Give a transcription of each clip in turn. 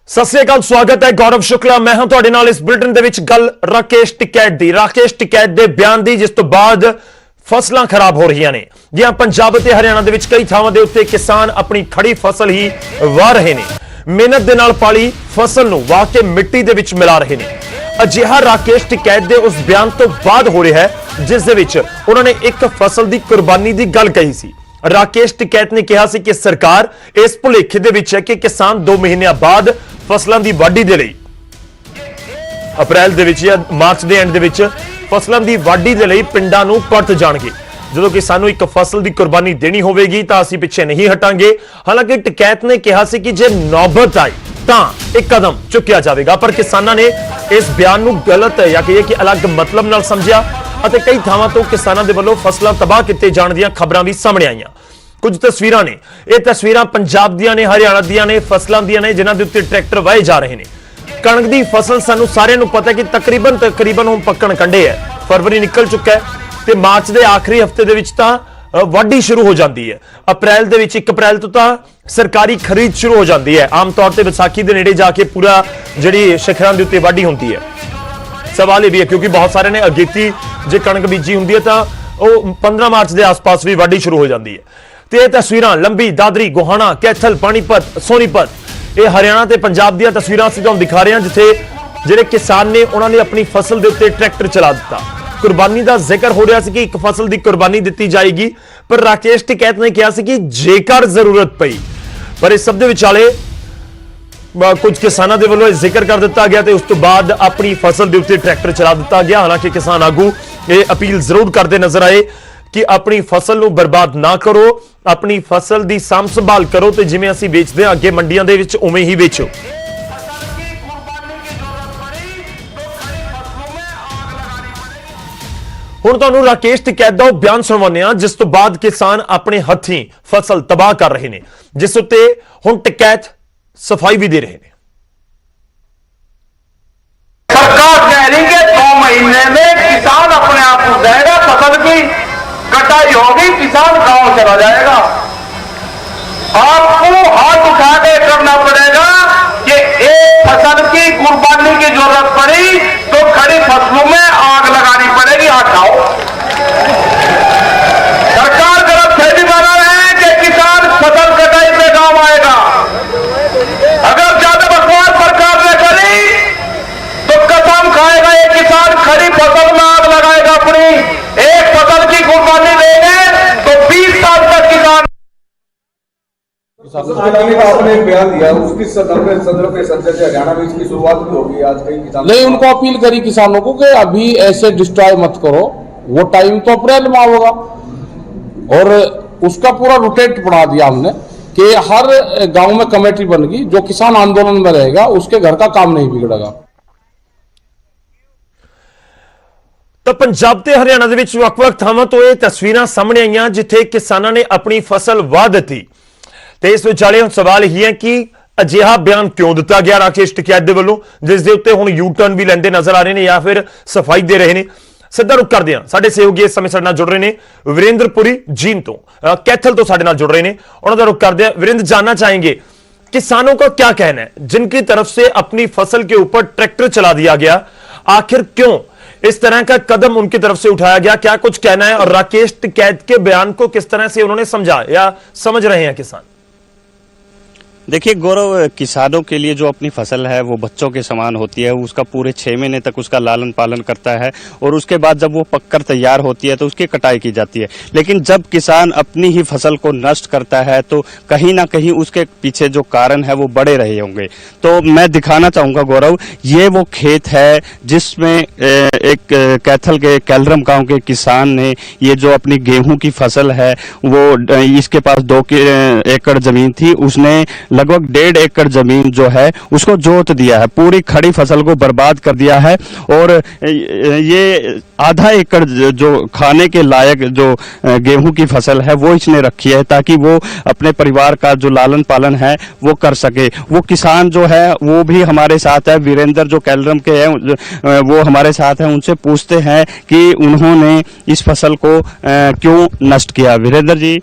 सत श्री अकाल, स्वागत है गौरव शुक्ला। मैं हूं तुहाडे नाल इस बुलेटिन दे विच गल राकेश टिकैत दी। राकेश टिकैत दे बयान दी जिस तो बाद फसलां खराब हो रही ने। जी हां, पंजाब ते हरियाणा दे विच कई थावां दे उत्ते किसान अपनी खड़ी फसल ही वाह रहे ने। मेहनत दे नाल पाली फसल नूं वाह के मिट्टी दे विच मिला रहे ने। अजिहा राकेश टिकैत दे उस बयान तो बाद हो रहा है जिस दे विच उन्होंने एक फसल दी कुर्बानी दी गल कही सी। राकेश टिकैत ने कहा कि सरकार इस भुलेखे दे विच है कि किसान 2 महीने बाद फसलों की वाढ़ी दे लई अप्रैल दे विच या मार्च दे एंड दे विच फसलों की वाढ़ी दे लई पिंडां नूं परत जाणगे। जो कि सानू एक फसल की कुर्बानी देनी होगी तो असीं पिछे नहीं हटांगे। हालांकि टिकैत ने कहा कि जे नौबत आई तो एक कदम चुकिया जाएगा, पर किसानों ने इस बयान नूं गलत या कहिए कि अलग मतलब नाल समझिया और कई थावां तो किसानों के वल्लों फसलां तबाह किए जाण दीयां खबरां भी सामने आईयां। कुछ तस्वीरां ने, यह तस्वीरां पंजाब दियां ने, हरियाणा दियां ने, फसलों दियां ने जिन्हां दे उत्ते ट्रैक्टर वाहे जा रहे हैं। कणक की फसल सानू सारिआं नूं पता है कि तकरीबन हुण पक्कण कंढे है। फरवरी निकल चुका है ते मार्च के आखिरी हफ्ते दे विच तां वाढ़ी शुरू हो जाती है। अप्रैल दे विच 1 अप्रैल तो सरकारी खरीद शुरू हो जाती है। आम तौर पर विसाखी के नेड़े जाके पूरा जिहड़ी शिखरां दे उत्ते वाढ़ी होंदी है। सवाल यह भी है क्योंकि बहुत सारे ने अगेती जो कणक बीजी होंदी है तो 15 मार्च के आसपास भी वाढ़ी शुरू हो जाती है। तो यह तस्वीरां लंबी, दादरी, गोहाना, कैथल, पानीपत, सोनीपत, यह हरियाणा ते पंजाब दी तस्वीरां असीं तुहानूं दिखा रहे हैं जिथे जिहड़े किसान ने उन्होंने अपनी फसल के उत्ते ट्रैक्टर चला दिता। कुर्बानी का जिक्र हो रहा है कि एक फसल की कुर्बानी दी जाएगी, पर राकेश टिकैत ने कहा कि जेकर जरूरत पई, पर इस सब दे विचाले कुछ किसानों के वलों जिक्र कर दिता गया तो उस तो बाद अपनी फसल के उत्ते ट्रैक्टर चला दिता गया। हालांकि किसान आगू ये अपील जरूर करते नजर आए कि अपनी फसल को बर्बाद ना करो, अपनी फसल की साम संभाल करो तो जिवें असीं बेचदे हां अगे मंडियां दे विच उवें ही बेचो। हुण तुहानूं राकेश टिकैत दा बयान सुणवाउने आ जिस तो बाद किसान अपने हत्थीं फसल तबाह कर रहे हैं, जिस उत्ते हुण टिकैत सफाई भी दे रहे हैं। सरकार कह रही है 2 महीने में किसान अपने आप को देगा, फसल की कटाई होगी, किसान गांव चला जाएगा। आपको हाथ उठा के करना पड़ेगा कि एक फसल की कुर्बानी की जरूरत पड़ी तो खड़ी फसलों में आग लगानी पड़ेगी। हटाओ, सरकार गलत फहमी बना रहे हैं कि किसान फसल कटाई पे गांव आएगा। अगर ज्यादा बकवास सरकार ने करी तो कसम खाएगा ये किसान खड़ी फसल में आग लगाएगा। अपनी एक फसल की कुर्बानी देंगे तो 20 साल तक किसान का आपने एक बयान दिया, उसकी संदर्भ में संसद हरियाणा में इसकी शुरुआत भी होगी आज। कई किसान नहीं, उनको अपील करी किसानों को कि अभी ऐसे डिस्ट्रॉय मत करो, वो टाइम तो अप्रैल में होगा। और उसका पूरा रोटेट बढ़ा दिया हमने कि हर गांव में कमेटी बनेगी, जो किसान आंदोलन में रहेगा उसके घर का काम नहीं बिगड़ेगा। तो पंजाब ते हरियाणा दे विच वख-वख थावां तो ये तस्वीरां सामने आईयां जिथे किसानों ने अपनी फसल वाह दी। तो इस विचाले हुण सवाल यही है कि अजिहा बयान क्यों दिता गया राकेश टिकैत दे वल्लों, जिस दे उत्ते हुण यू टर्न भी लैंदे नजर आ रहे हैं या फिर सफाई दे रहे हैं। सीधा रुख करते हैं, साडे सहयोगी इस समय साडे नाल जुड़ रहे हैं वीरेंद्रपुरी जीन तो कैथल तो साडे नाल जुड़ रहे हैं, उन्हां दा रुख करते हैं। वीरेंद्र, जानना चाहेंगे किसानों का क्या कहना है जिनकी तरफ से अपनी फसल के ऊपर ट्रैक्टर चला दिया गया, आखिर क्यों इस तरह का कदम उनकी तरफ से उठाया गया, क्या कुछ कहना है और राकेश टिकैत के बयान को किस तरह से उन्होंने समझा या समझ रहे हैं किसान? देखिए गौरव, किसानों के लिए जो अपनी फसल है वो बच्चों के समान होती है। उसका पूरे 6 महीने तक उसका लालन पालन करता है और उसके बाद जब वो पककर तैयार होती है तो उसकी कटाई की जाती है। लेकिन जब किसान अपनी ही फसल को नष्ट करता है तो कहीं ना कहीं उसके पीछे जो कारण है वो बड़े रहे होंगे। तो मैं दिखाना चाहूंगा गौरव, ये वो खेत है जिसमें एक कैथल के कैलरम गांव के किसान ने ये जो अपनी गेहूं की फसल है वो इसके पास 2 एकड़ जमीन थी, उसने लगभग 1.5 एकड़ जमीन जो है उसको जोत दिया है, पूरी खड़ी फसल को बर्बाद कर दिया है। और ये आधा एकड़ जो खाने के लायक जो गेहूं की फसल है वो इसने रखी है ताकि वो अपने परिवार का जो लालन पालन है वो कर सके। वो किसान जो है वो भी हमारे साथ है, वीरेंद्र जो कैलरम के हैं वो हमारे साथ है, उनसे पूछते हैं कि उन्होंने इस फसल को क्यों नष्ट किया। वीरेंद्र जी,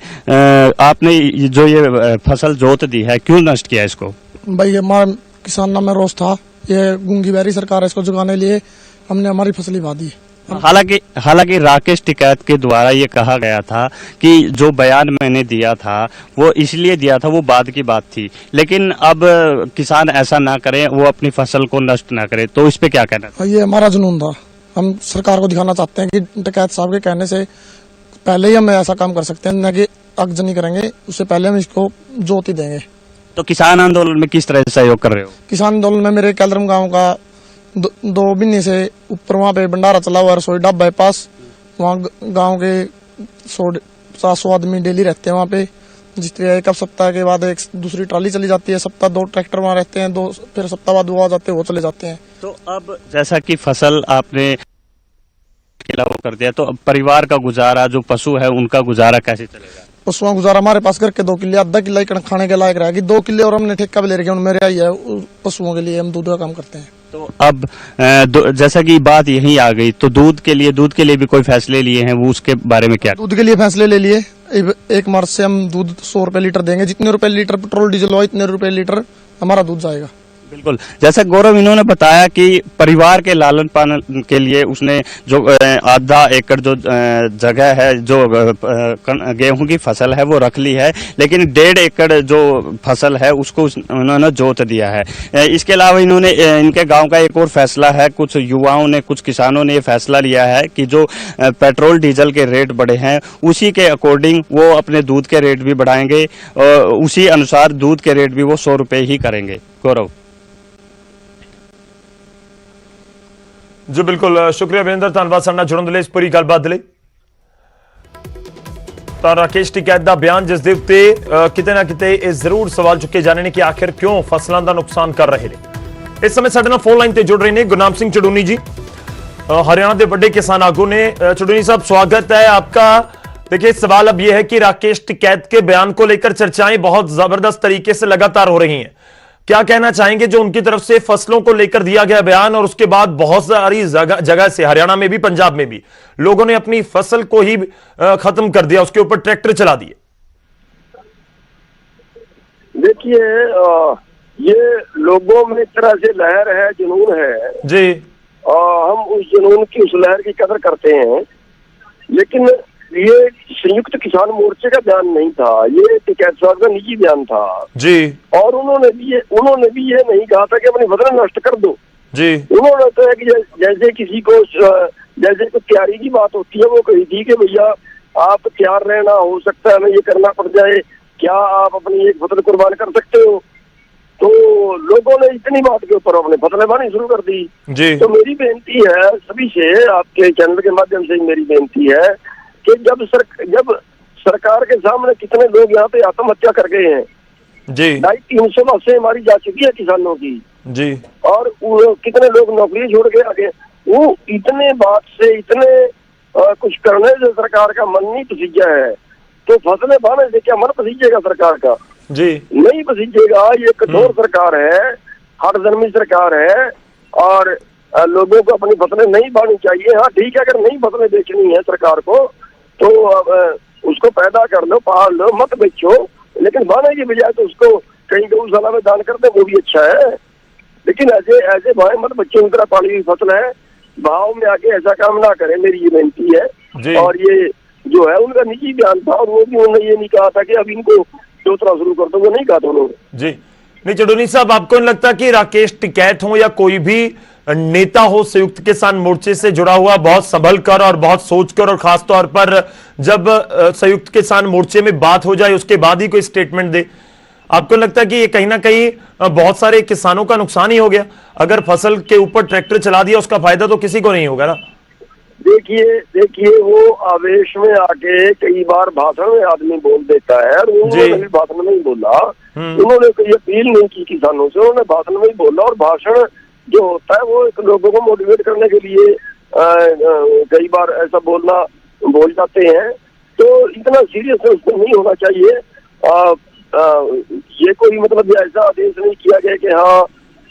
आपने जो ये फसल जोत दी है क्यों नष्ट किया इसको? भाई हमारा किसानों में रोष था। ये गूंगी बैरी सरकार है, इसको जगाने के लिए हमने हमारी फसली बहा दी। हालांकि राकेश टिकैत के द्वारा ये कहा गया था कि जो बयान मैंने दिया था वो इसलिए दिया था, वो बाद की बात थी, लेकिन अब किसान ऐसा ना करें, वो अपनी फसल को नष्ट ना करे, तो इस पे क्या कहना? ये हमारा जुनून था। हम सरकार को दिखाना चाहते हैं कि टिकैत साहब के कहने से पहले ही हम ऐसा काम कर सकते हैं, न कि अगजनी करेंगे, उससे पहले हम इसको जोत ही देंगे। तो किसान आंदोलन में किस तरह से सहयोग कर रहे हो? किसान आंदोलन में मेरे कैलरम गांव का 2 महीने से ऊपर वहाँ पे भंडारा चला हुआ है, रसोई ढाबा बाईपास। वहाँ गांव के 100-700 आदमी डेली रहते हैं वहाँ पे। जिस तरह एक सप्ताह के बाद एक दूसरी ट्राली चली जाती है, सप्ताह 2 ट्रैक्टर वहाँ रहते हैं, 2 फिर सप्ताह बाद वो आ जाते हैं, वो चले जाते हैं। तो अब जैसा कि फसल आपने वो कर दिया, तो अब परिवार का गुजारा, जो पशु है उनका गुजारा कैसे चलेगा? पशुओं गुजारा हमारे पास घर के 2 किले, आधा किला ही खाने के लायक रहेगी, 2 किले और हमने ठेका भी ले रखे, मेरे आई है पशुओं के लिए, हम दूध का काम करते हैं। तो अब जैसा कि बात यही आ गई, तो दूध के लिए भी कोई फैसले लिए हैं, वो उसके बारे में क्या? दूध के लिए फैसले ले लिए। 1 मार्च से हम दूध 100 रुपए लीटर देंगे, जितने रुपए लीटर पेट्रोल डीजल हो इतने रुपए लीटर हमारा दूध जाएगा। बिल्कुल, जैसा गौरव इन्होंने बताया कि परिवार के लालन पालन के लिए उसने जो आधा एकड़ जो जगह है, जो गेहूं की फसल है वो रख ली है, लेकिन 1.5 एकड़ जो फसल है उसको उन्होंने जोत दिया है। इसके अलावा इन्होंने इनके गांव का एक और फैसला है, कुछ युवाओं ने, कुछ किसानों ने ये फैसला लिया है कि जो पेट्रोल डीजल के रेट बढ़े हैं उसी के अकॉर्डिंग वो अपने दूध के रेट भी बढ़ाएंगे, और उसी अनुसार दूध के रेट भी वो 100 रुपए ही करेंगे। गौरव जी बिल्कुल, शुक्रिया विरेंद्र, धन्यवाद साडे नाल जुड़न दे लई, इस पूरी गलबात दे लई। ਤਾਂ ਰਾਕੇਸ਼ ਟਿਕੈਤ ਦਾ ਬਿਆਨ, ਜਿਸ ਦੇ ਉੱਤੇ ਕਿਤੇ ਨਾ ਕਿਤੇ ਇਹ ਜ਼ਰੂਰ ਸਵਾਲ ਚੁੱਕੇ ਜਾਣੇ ਨੇ ਕਿ ਆਖਿਰ ਕਿਉਂ ਫਸਲਾਂ ਦਾ ਨੁਕਸਾਨ ਕਰ ਰਹੇ ਨੇ। ਇਸ ਸਮੇਂ ਸਾਡੇ ਨਾਲ ਫੋਨ ਲਾਈਨ ਤੇ ਜੁੜ ਰਹੇ ਨੇ गुरनाम सिंह चड़ूनी जी, हरियाणा के बड़े किसान आगू ने। चड़ूनी साहब, स्वागत है आपका। देखिए, सवाल अब यह है कि राकेश टिकैत के बयान को लेकर चर्चाएं बहुत जबरदस्त तरीके से लगातार हो रही हैं। क्या कहना चाहेंगे जो उनकी तरफ से फसलों को लेकर दिया गया बयान, और उसके बाद बहुत सारी जगह से, हरियाणा में भी पंजाब में भी, लोगों ने अपनी फसल को ही खत्म कर दिया, उसके ऊपर ट्रैक्टर चला दिए? देखिए, ये लोगों में एक तरह से लहर है, जुनून है जी। हम उस जुनून की, उस लहर की कदर करते हैं, लेकिन ये संयुक्त किसान मोर्चे का बयान नहीं था, ये टिकैत साहब का निजी बयान था जी। और उन्होंने भी ये नहीं कहा था कि अपनी फसल नष्ट कर दो जी। उन्होंने तो है कि जैसे किसी को, जैसे कोई तैयारी की बात होती है, वो कही थी कि भैया आप तैयार रहना, हो सकता है हमें ये करना पड़ जाए, क्या आप अपनी एक फसल कुर्बान कर सकते हो? तो लोगों ने इतनी बात के ऊपर अपने फसलें बानी शुरू कर दी जी। तो मेरी बेनती है सभी से, आपके चैनल के माध्यम से मेरी बेनती है कि जब सरकार के सामने कितने लोग यहाँ पे आत्महत्या कर गए हैं जी, 350 बसें हमारी जा चुकी है किसानों की जी, और कितने लोग नौकरी छोड़ के आगे, वो इतने बात से, इतने कुछ करने से सरकार का मन नहीं पसीजा है, तो फसलें बहाने से क्या मन पसीजेगा सरकार का? जी नहीं पसीजेगा। ये कठोर सरकार है, हरदर्मी सरकार है, और लोगों को अपनी फसलें नहीं बानी चाहिए। हाँ ठीक है, अगर नई फसलें बेचनी है सरकार को तो उसको पैदा कर लो, पाल लो, मत बेचो, लेकिन बाने की बजाय तो उसको कहीं गौशाला में दान कर दे, वो भी अच्छा है, लेकिन ऐसे भाई मत बच्चों की तरह पाली हुई फसल है, भाव में आके ऐसा काम ना करें, मेरी ये बेनती है। और ये जो है उनका निजी बयान था, और वो भी उन्होंने ये नहीं कहा था कि अब इनको जोतना शुरू कर दो, वो नहीं कहा था उन्होंने जी। नहीं, चड़ूनी साहब, आपको नहीं लगता कि राकेश टिकैत हो या कोई भी नेता हो संयुक्त किसान मोर्चे से जुड़ा हुआ, बहुत संभल कर और बहुत सोचकर, और खासतौर पर जब संयुक्त किसान मोर्चे में बात हो जाए उसके बाद ही कोई स्टेटमेंट दे? आपको लगता है कि ये कहीं ना कहीं बहुत सारे किसानों का नुकसान ही हो गया? अगर फसल के ऊपर ट्रैक्टर चला दिया, उसका फायदा तो किसी को नहीं होगा ना? देखिए वो आवेश में आके कई बार भाषण में आदमी बोल देता है, और उन्होंने भी भाषण में ही बोला, उन्होंने कोई अपील नहीं की किसानों से, उन्होंने भाषण में ही बोला, और भाषण जो होता है वो लोगों को मोटिवेट करने के लिए कई बार ऐसा बोल जाते हैं, तो इतना सीरियस उसको नहीं होना चाहिए। ये कोई मतलब ऐसा आदेश नहीं किया गया कि हाँ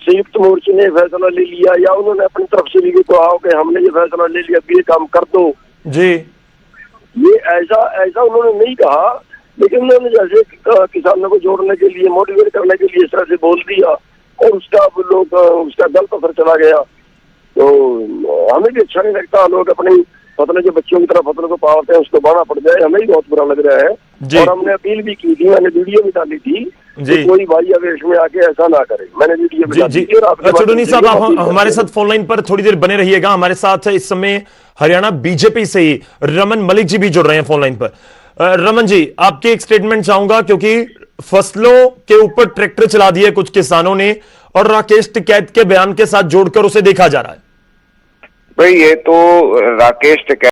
संयुक्त मोर्चे ने फैसला ले लिया, या उन्होंने अपनी तरफ से भी कहा कि हमने ये फैसला ले लिया, ये काम कर दो जी, ये ऐसा उन्होंने नहीं कहा, लेकिन उन्होंने जैसे किसानों को जोड़ने के लिए, मोटिवेट करने के लिए इस तरह से बोल दिया, और उसका लोग उसका गलत असर चला गया, तो हमें भी अच्छा नहीं लगता। लोग अपनी फसलें जो बच्चों की तरह फसलों को पालते हैं उसको बाना पड़ जाए, हमें भी बहुत बुरा लग रहा है। और हमने अपील भी की थी, मैंने वीडियो भी डाली थी कि कोई भाई आवेश में आके ऐसा ना करे, मैंने वीडियो भी डाली थी। चुड़ूनी साहब, आप हमारे साथ फोन लाइन पर थोड़ी देर बने रहिएगा। हमारे साथ इस समय हरियाणा बीजेपी से ही रमन मलिक जी भी जुड़ रहे हैं फोन लाइन पर। रमन जी, आपके एक स्टेटमेंट चाहूंगा, क्योंकि फसलों के ऊपर ट्रैक्टर चला दिए कुछ किसानों ने और राकेश टिकैत के बयान के साथ जोड़कर उसे देखा जा रहा है। भाई ये तो राकेश टिकैत